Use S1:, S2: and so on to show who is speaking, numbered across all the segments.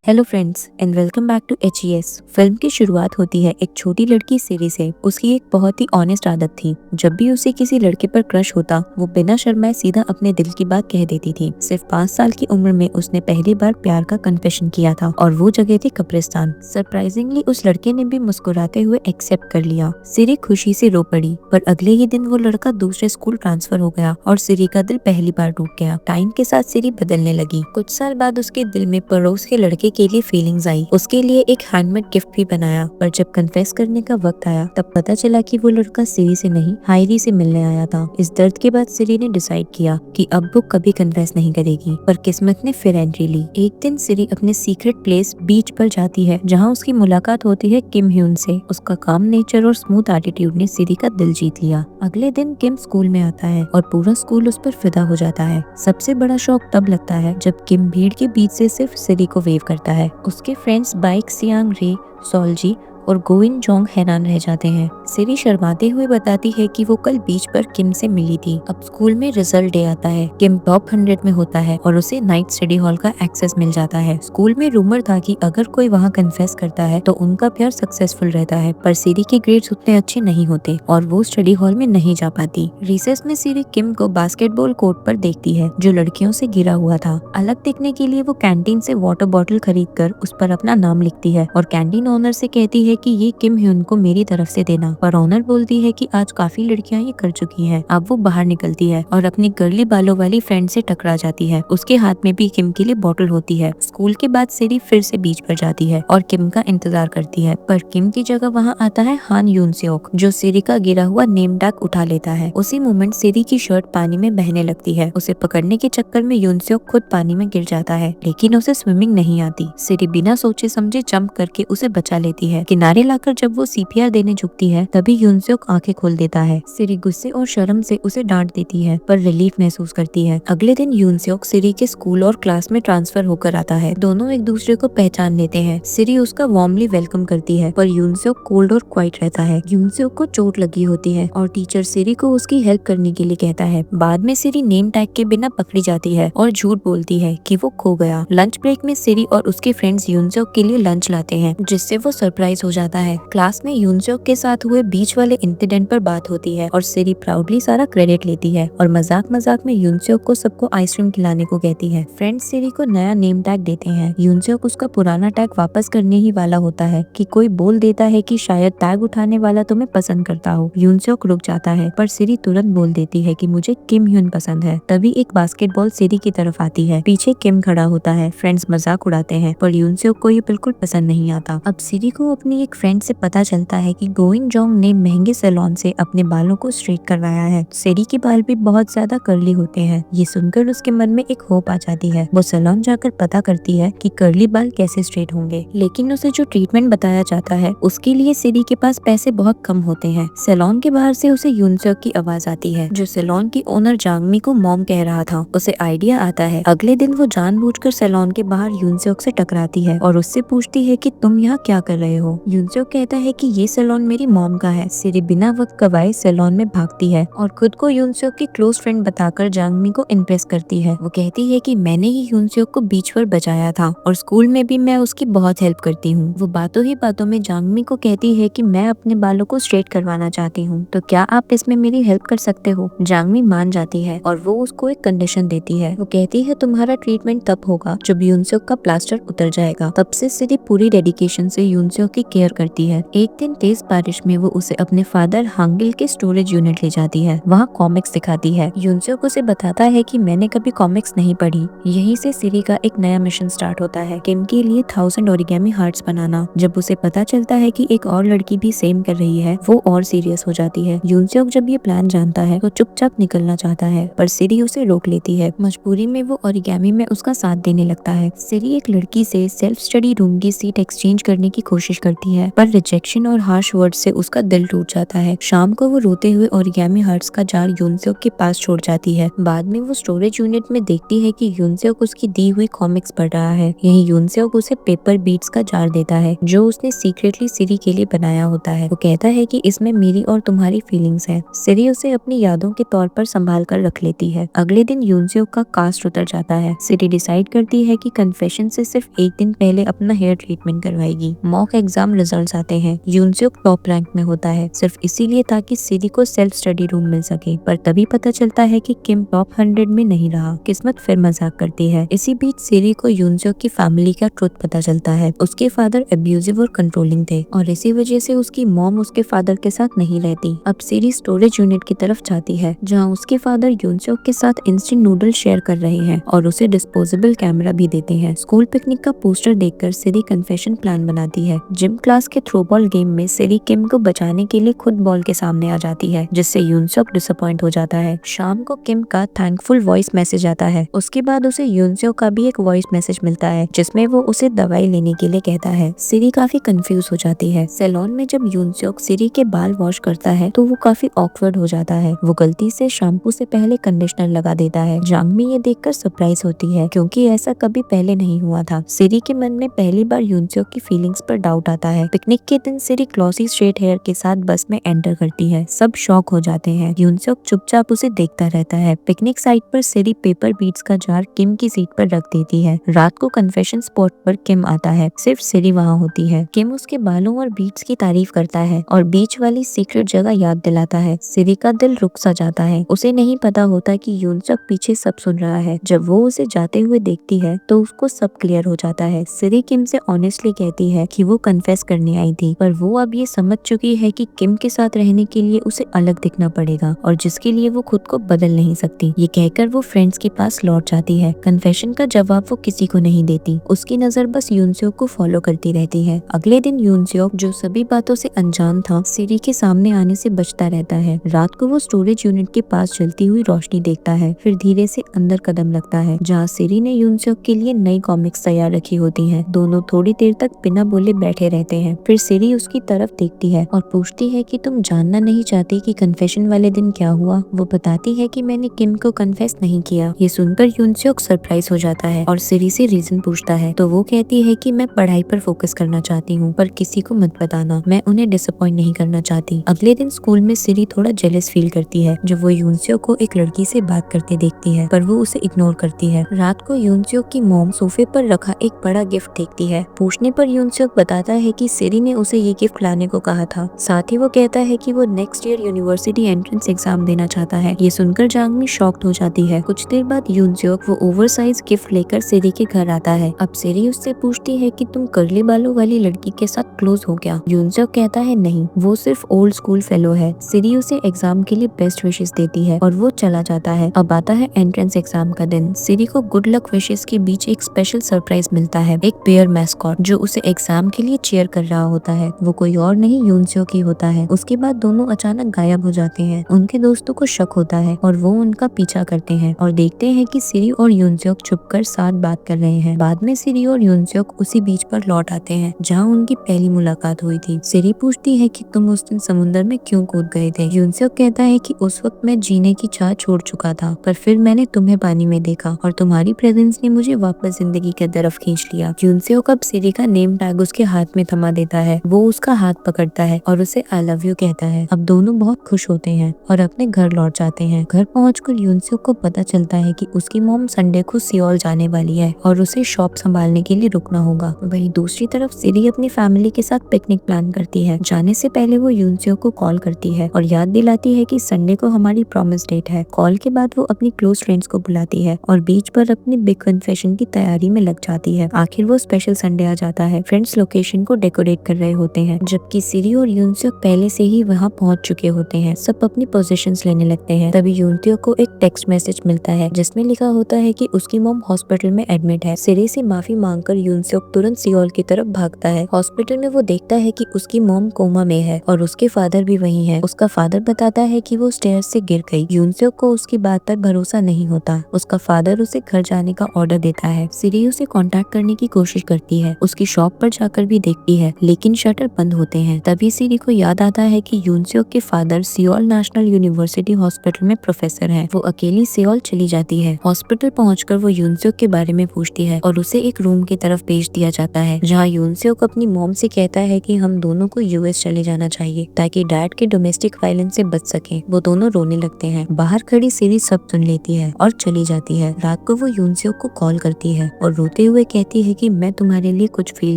S1: Hello friends and welcome back to HES। Film की शुरुआत होती है एक छोटी लड़की सिरी से। उसकी एक बहुत ही ऑनेस्ट आदत थी। जब भी उसे किसी लड़के पर क्रश होता वो बिना शर्माए सीधा अपने दिल की बात कह देती थी। सिर्फ 5 साल की उम्र में उसने पहली बार प्यार का कन्फेशन किया था और वो जगह थी कब्रिस्तान। सरप्राइजिंगली उस लड़के ने भी मुस्कुराते हुए एक्सेप्ट कर लिया। सिरी खुशी से रो पड़ी, पर अगले ही दिन वो लड़का दूसरे स्कूल ट्रांसफर हो गया और सिरी का दिल पहली बार टूट गया। टाइम के साथ सिरी बदलने लगी। कुछ साल बाद उसके दिल में पड़ोस के लड़के के लिए फीलिंग्स आई। उसके लिए एक हैंडमेड गिफ्ट भी बनाया, पर जब कन्फेस करने का वक्त आया तब पता चला कि वो लड़का सिरी से नहीं हायरी से मिलने आया था। इस दर्द के बाद सिरी ने डिसाइड किया कि अब वो कभी कन्फेस नहीं करेगी, पर किस्मत ने फिर एंट्री ली। एक दिन सिरी अपने सीक्रेट प्लेस बीच पर जाती है जहाँ उसकी मुलाकात होती है किम ह्यून से। उसका काम नेचर और स्मूथ एटीट्यूड ने सिरी का दिल जीत लिया। अगले दिन किम स्कूल में आता है और पूरा स्कूल उस पर फिदा हो जाता है। सबसे बड़ा शौक तब लगता है जब किम भीड़ के बीच से सिर्फ सिरी को वेव करता है। उसके फ्रेंड्स बाइक सियांग रे, सोलजी और गोइन जोंग हैरान रह जाते हैं। सिरी शर्माते हुए बताती है कि वो कल बीच पर किम से मिली थी। अब स्कूल में रिजल्ट डे आता है। किम टॉप 100 में होता है और उसे नाइट स्टडी हॉल का एक्सेस मिल जाता है। स्कूल में रूमर था कि अगर कोई वहाँ कन्फेस करता है तो उनका प्यार सक्सेसफुल रहता है, पर सिरी के ग्रेड्स उतने अच्छे नहीं होते और वो स्टडी हॉल में नहीं जा पाती। रिसेस में सिरी किम को बास्केटबॉल कोर्ट पर देखती है जो लड़कियों से घिरा हुआ था। अलग दिखने के लिए वो कैंटीन से वाटर बॉटल खरीद कर उस पर अपना नाम लिखती है और कैंटीन ओनर से कहती है कि ये किम ह्यून को मेरी तरफ से देना, पर ऑनर बोलती है कि आज काफी लड़कियां ये कर चुकी हैं। अब वो बाहर निकलती है और अपनी कर्ली बालों वाली फ्रेंड से टकरा जाती है। उसके हाथ में भी किम के लिए बॉटल होती है। स्कूल के बाद सिरी फिर से बीच पर जाती है और किम का इंतजार करती है, पर किम की जगह वहाँ आता है हान यून सेओक, जो सिरी का गिरा हुआ नेम टैग उठा लेता है। उसी मोमेंट सिरी की शर्ट पानी में बहने लगती है। उसे पकड़ने के चक्कर में यून सेओक खुद पानी में गिर जाता है, लेकिन उसे स्विमिंग नहीं आती। सिरी बिना सोचे समझे जंप करके उसे बचा लेती है। किनारे लाकर जब वो CPR देने झुकती है तभी यूनसेओक आंखें खोल देता है। सिरी गुस्से और शर्म से उसे डांट देती है, पर रिलीफ महसूस करती है। अगले दिन यूनसेओक सिरी के स्कूल और क्लास में ट्रांसफर होकर आता है। दोनों एक दूसरे को पहचान लेते हैं। सिरी उसका वार्मली वेलकम करती है, पर यूनसेओक कोल्ड और क्वाइट रहता है। यूनसेओक को चोट लगी होती है और टीचर सिरी को उसकी हेल्प करने के लिए कहता है। बाद में सिरी नेम टैग के बिना पकड़ी जाती है और झूठ बोलती है कि वो खो गया। लंच ब्रेक में सिरी और उसके फ्रेंड्स यूनसेओक के लिए लंच लाते हैं, जिससे वो सरप्राइज हो जाता है। क्लास में यूनसेओक के साथ हुए बीच वाले इंसिडेंट पर बात होती है और सिरी प्राउडली सारा क्रेडिट लेती है और मजाक मजाक में यूनसेओक को सबको आइसक्रीम खिलाने को कहती है। फ्रेंड्स सिरी को नया नेम टैग देते हैं। यूनसेओक उसका पुराना टैग वापस करने ही वाला होता है कि कोई बोल देता है कि शायद टैग उठाने वाला तुम्हें पसंद करता हो। यूनसेओक रुक जाता है, पर सिरी तुरंत बोल देती है कि मुझे किम ह्यून पसंद है। तभी एक बास्केटबॉल सिरी की तरफ आती है। पीछे किम खड़ा होता है। फ्रेंड्स मजाक उड़ाते हैं, पर यूनसेओक को ये बिल्कुल पसंद नहीं आता। अब सिरी को अपनी एक फ्रेंड से पता चलता है कि गोइन जोंग ने महंगे सैलून से अपने बालों को स्ट्रेट करवाया है। सिरी के बाल भी बहुत ज्यादा कर्ली होते हैं। ये सुनकर उसके मन में एक होप आ जाती है। वो सैलून जाकर पता करती है कि कर्ली बाल कैसे स्ट्रेट होंगे, लेकिन उसे जो ट्रीटमेंट बताया जाता है उसके लिए सिरी के पास पैसे बहुत कम होते हैं। सैलून के बाहर से उसे यूनसेओक की आवाज आती है, जो सैलून की ओनर जांगमी को मॉम कह रहा था। उसे आइडिया आता है। अगले दिन वो जानबूझकर सैलून के बाहर यूनसेओक से टकराती है और उससे पूछती है कि तुम यहाँ क्या कर रहे हो। यूनसेओक कहता है कि ये सैलून मेरी मॉम का है। सिरी बिना वक्त गवाए सैलून में भागती है और खुद को यूनसेओक की क्लोज फ्रेंड बताकर जांगमी को इम्प्रेस करती है। वो कहती है कि मैंने ही यूनसेओक को बीच पर बचाया था और स्कूल में भी मैं उसकी बहुत हेल्प करती हूँ। वो बातों ही बातों में जांगमी को कहती है कि मैं अपने बालों को स्ट्रेट करवाना चाहती हूँ, तो क्या आप इसमें मेरी हेल्प कर सकते हो। जांगमी मान जाती है और वो उसको एक कंडीशन देती है। वो कहती है तुम्हारा ट्रीटमेंट तब होगा जब यूनसेओक का प्लास्टर उतर जाएगा। तब से सिरी पूरी डेडिकेशन से यूनसेओक की केयर करती है। एक दिन तेज बारिश में वो उसे अपने फादर हांगिल के स्टोरेज यूनिट ले जाती है। वहाँ कॉमिक्स दिखाती है। यूनसेओक उसे बताता है कि मैंने कभी कॉमिक्स नहीं पढ़ी। यहीं से सिरी का एक नया मिशन स्टार्ट होता है, किम के लिए 1000 ओरिगामी हार्ट्स बनाना। जब उसे पता चलता है कि एक और लड़की भी सेम कर रही है, वो और सीरियस हो जाती है। यूनसेओक जब ये प्लान जानता है तो चुपचाप निकलना चाहता है, पर सिरी उसे रोक लेती है। मजबूरी में वो ओरिगामी में उसका साथ देने लगता है। सिरी एक लड़की से सेल्फ स्टडी रूम की सीट एक्सचेंज करने की कोशिश करती है, पर रिजेक्शन और हार्श वर्ड से उसका का दिल टूट जाता है। शाम को वो रोते हुए ओरिगामी हार्ट्स का जार यूनसेok के पास छोड़ जाती है। बाद में वो स्टोरेज यूनिट में देखती है कि यूनसेok उसकी दी हुई कॉमिक्स पढ़ रहा है। यही यूनसेok उसे पेपर बीट्स का जार देता है जो उसने सीक्रेटली सिरी के लिए बनाया होता है। वो कहता है कि इसमें मेरी और तुम्हारी फीलिंग्स है। सिरी उसे अपनी यादों के तौर पर संभाल कर रख लेती है। अगले दिन यूनसेok का कास्ट उतर जाता है। सिरी डिसाइड करती है कि कन्फेशन से सिर्फ एक दिन पहले अपना हेयर ट्रीटमेंट करवाएगी। मॉक एग्जाम रिजल्ट्स आते हैं। यूनसेok टॉप रैंक में होता है सिर्फ इसीलिए ताकि सिरी को सेल्फ स्टडी रूम मिल सके, पर तभी पता चलता है कि किम टॉप 100 में नहीं रहा। किस्मत फिर मजाक करती है। इसी बीच सिरी को यूनसेok की फैमिली का ट्रुथ पता चलता है। उसके फादर अब्यूजिव और कंट्रोलिंग थे और इसी वजह से उसकी मॉम उसके फादर के साथ नहीं रहती। अब सिरी स्टोरेज यूनिट की तरफ जाती है जहाँ उसके फादर यूनसेok के साथ इंस्टेंट नूडल शेयर कर रहे हैं और उसे डिस्पोजेबल कैमरा भी देते हैं। स्कूल पिकनिक का पोस्टर देखकर सिरी कन्फेशन प्लान बनाती है। जिम क्लास के थ्रोबॉल गेम में सिरी किम को बचाने के लिए खुद बॉल के सामने आ जाती है जिससे यूनसेok डिसअपॉइंट हो जाता है। शाम को किम का थैंकफुल वॉइस मैसेज आता है। उसके बाद उसे यूनसेok का भी एक वॉइस मैसेज मिलता है जिसमें वो उसे दवाई लेने के लिए कहता है। सिरी काफी कंफ्यूज हो जाती है। सैलून में जब यूनसेok सिरी के बाल वॉश करता है तो वो काफी ऑकवर्ड हो जाता है। वो गलती से शैम्पू से पहले कंडीशनर लगा देता है। जांगमी ये देखकर सरप्राइज होती है क्योंकि ऐसा कभी पहले नहीं हुआ था। सिरी के मन में पहली बार यूनसेok की फीलिंग्स पर डाउट आता है। पिकनिक के दिन सिरी क्लॉसी स्ट्रेट हेयर के साथ बस में एंटर करती है। सब शॉक हो जाते हैं। यूनसेok चुपचाप उसे देखता रहता है। पिकनिक साइट पर सिरी पेपर बीट्स का जार किम की सीट पर रख देती है। रात को कन्फेशन स्पॉट पर किम आता है। सिर्फ सिरी वहाँ होती है। किम उसके बालों और बीट्स की तारीफ करता है और बीच वाली सीक्रेट जगह याद दिलाता है। सिरी का दिल रुक सा जाता है। उसे नहीं पता होता कि यूनसेok पीछे सब सुन रहा है। जब वो उसे जाते हुए देखती है तो उसको सब क्लियर हो जाता है। सिरी किम से ऑनेस्टली कहती है कि वो कन्फेस करने आई थी, पर वो अब ये समझ चुकी है कि किम के साथ रहने के लिए उसे अलग दिखना पड़ेगा और जिसके लिए वो खुद को बदल नहीं सकती। ये कहकर वो फ्रेंड्स के पास लौट जाती है। कन्फेशन का जवाब वो किसी को नहीं देती। उसकी नजर बस यूनसेok को फॉलो करती रहती है। अगले दिन यूनसेok जो सभी बातों से अनजान था सिरी के सामने आने से बचता रहता है। रात को वो स्टोरेज यूनिट के पास जलती हुई रोशनी देखता है, फिर धीरे से अंदर कदम लगता है जहाँ सिरी ने यूनसेok के लिए नई कॉमिक्स तैयार रखी होती हैं। दोनों थोड़ी देर तक बिना बोले बैठे रहते हैं। फिर सिरी उसकी तरफ देखती है और पूछती है कि तुम जानना नहीं चाहती कि कन्फेशन वाले दिन क्या हुआ। वो बताती है कि मैंने किम को कन्फेस नहीं किया। ये सुनकर यूनसेok सरप्राइज हो जाता है और सिरी से रीजन पूछता है तो वो कहती है कि मैं पढ़ाई पर फोकस करना चाहती हूँ, पर किसी को मत बताना, मैं उन्हें डिसअपॉइंट नहीं करना चाहती। अगले दिन स्कूल में सिरी थोड़ा जेलस फील करती है जब वो यूनसेok को एक लड़की से बात करते देखती है, पर वो उसे इग्नोर करती है। रात को यूनसेok की मॉम सोफे पर रखा एक बड़ा गिफ्ट देखती है। पूछने पर यूनसेok बताता है कि सिरी ने उसे ये गिफ्ट लाने को कहा था। साथ ही वो कहता है कि वो next year university entrance exam देना चाहता है। ये सुनकर जांगमी शॉक्ड हो जाती है। कुछ देर बाद यूनसेok वो ओवरसाइज गिफ्ट लेकर सिरी के घर आता है। अब सिरी उससे पूछती है कि तुम कर्ली बालों वाली लड़की के साथ क्लोज हो क्या? यूनसेok कहता है नहीं, वो सिर्फ ओल्ड स्कूल फेलो है। सिरी उसे एग्जाम के लिए बेस्ट विशेस देती है और वो चला जाता है। अब आता है एंट्रेंस एग्जाम का दिन। सिरी को गुड लक विशेस के बीच एक स्पेशल सरप्राइज मिलता है, एक पेयर मैस्कॉट जो उसे एग्जाम के लिए चीयर कर रहा होता है। वो कोई और नहीं यूनसेok ही होता है। उसके बाद दोनों अचानक गायब हो जाते हैं। उनके दोस्तों को शक होता है और वो उनका पीछा करते हैं और देखते हैं कि सिरी और यूनसेok छुपकर साथ बात कर रहे हैं। बाद में सिरी और यूनसेok उसी बीच पर लौट आते हैं जहाँ उनकी पहली मुलाकात हुई थी। सिरी पूछती है कि तुम उस दिन समुद्र में क्यों कूद गए थे? यूनसेok कहता है कि उस वक्त मैं जीने की चाह छोड़ चुका था, पर फिर मैंने तुम्हें पानी में देखा और तुम्हारी प्रेजेंस ने मुझे वापस जिंदगी की तरफ खींच लिया। यूनसेok अब सिरी का नेम टैग उसके हाथ में थमा देता है। वो उसका हाथ पकड़ता है और उसे आई लव यू कहता है। अब दोनों बहुत खुश होते हैं और अपने घर लौट जाते हैं। घर पहुंचकर यूनसेok को पता चलता है कि उसकी मॉम संडे को सियोल जाने वाली है और उसे शॉप संभालने के लिए रुकना होगा। वहीं दूसरी तरफ सिरी अपनी फैमिली के साथ पिकनिक प्लान करती है। जाने से पहले वो यूनसेok को कॉल करती है और याद दिलाती है कि संडे को हमारी प्रॉमिस डेट है। कॉल के बाद वो अपनी क्लोज फ्रेंड्स को बुलाती है और बीच पर अपनी बिग कन्फेशन की तैयारी में लग जाती है। आखिर वो स्पेशल संडे आ जाता है। फ्रेंड्स लोकेशन को डेकोरेट कर रहे होते हैं जबकि सिरी और यूनसेok पहले से ही वहाँ पहुँच चुके होते हैं। सब अपनी पोजीशंस लेने लगते हैं। तभी यूनसेok को एक टेक्स्ट मैसेज मिलता है जिसमें लिखा होता है कि उसकी मॉम हॉस्पिटल में एडमिट है। सिरी से माफी मांगकर यूनसेok तुरंत सियोल की तरफ भागता है। हॉस्पिटल में वो देखता है कि उसकी मॉम कोमा में है और उसके फादर भी वहीं है। उसका फादर बताता है कि वो स्टेयर्स से गिर गई। यूनसेok को उसकी बात पर भरोसा नहीं होता। उसका फादर उसे घर जाने का ऑर्डर देता है। सिरी उसे कांटेक्ट करने की कोशिश करती है। उसकी शॉप पर जाकर भी देखती है लेकिन शटर बंद होते हैं। तभी सीरी को याद आता है कि यूनसेok के father Seoul national university hospital में प्रोफेसर हैं। वो अकेली सियोल चली जाती है। हॉस्पिटल पहुंचकर वो यूनसेok के बारे में पूछती है और उसे एक रूम की तरफ भेज दिया जाता है, जहां यूनसेok अपनी मॉम से कहता है कि हम दोनों को यूएस चले जाना चाहिए ताकि डैड के डोमेस्टिक वायलेंस से बच सके। वो दोनों रोने लगते हैं। बाहर खड़ी सीरी सब सुन लेती है और चली जाती है। रात को वो यूनसेok को कॉल करती है और रोते हुए कहती है कि मैं तुम्हारे लिए कुछ फील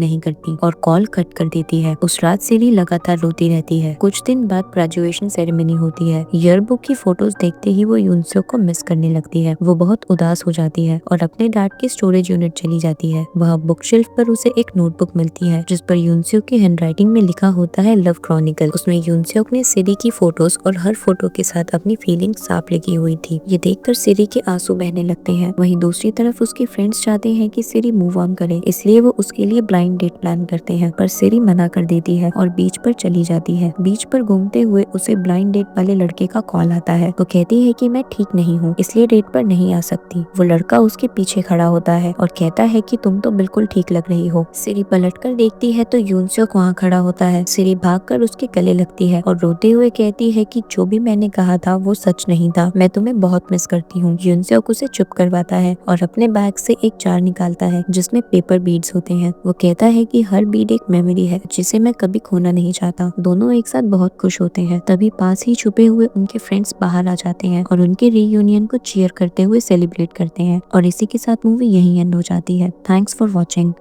S1: नहीं करती, और कॉल कट कर देती है। उस रात सीरी लगातार रोती रहती है। कुछ दिन बाद ग्रेजुएशन सेरेमनी होती है। ईयरबुक की फोटोज देखते ही वो यूनसेok को मिस करने लगती है। वो बहुत उदास हो जाती है और अपने डैड के स्टोरेज यूनिट चली जाती है। वहाँ बुक शेल्फ पर उसे एक नोटबुक मिलती है जिस पर यूनसेok की हैंडराइटिंग में लिखा होता है लव क्रॉनिकल। उसमें यूनसेok ने सीरी की फोटोज और हर फोटो के साथ अपनी फीलिंग साफ लिखी हुई थी। ये देखकर सीरी के आंसू बहने लगते हैं। वहीं दूसरी तरफ उसके फ्रेंड्स चाहते हैं कि सीरी मूव ऑन करे, इसलिए वो उसके लिए ब्लाइंड डेट प्लान करते हैं, पर सीरी मना कर देती है और बीच पर चली जाती है। बीच पर घूमते हुए उसे ब्लाइंड डेट वाले लड़के का कॉल आता है। वो कहती है कि मैं ठीक नहीं हूँ, इसलिए डेट पर नहीं आ सकती। वो लड़का उसके पीछे खड़ा होता है और कहता है कि तुम तो बिल्कुल ठीक लग रही हो। सीरी पलटकर देखती है तो यूनसेok वहाँ खड़ा होता है। सीरी भागकर उसके गले लगती है और रोते हुए कहती है कि जो भी मैंने कहा था वो सच नहीं था, मैं तुम्हें बहुत मिस करती हूँ। यूनसेok उसे चुप करवाता है और अपने बैग से एक जार निकालता है जिसमें पेपर बीड्स होते हैं। वो कहता है कि हर बीड एक मेमोरी है जिसे मैं कभी खोना नहीं चाहता। दोनों एक साथ बहुत खुश होते हैं। तभी पास ही छुपे हुए उनके फ्रेंड्स बाहर आ जाते हैं और उनके रीयूनियन को चीयर करते हुए सेलिब्रेट करते हैं। और इसी के साथ मूवी यहीं एंड हो जाती है। Thanks for watching.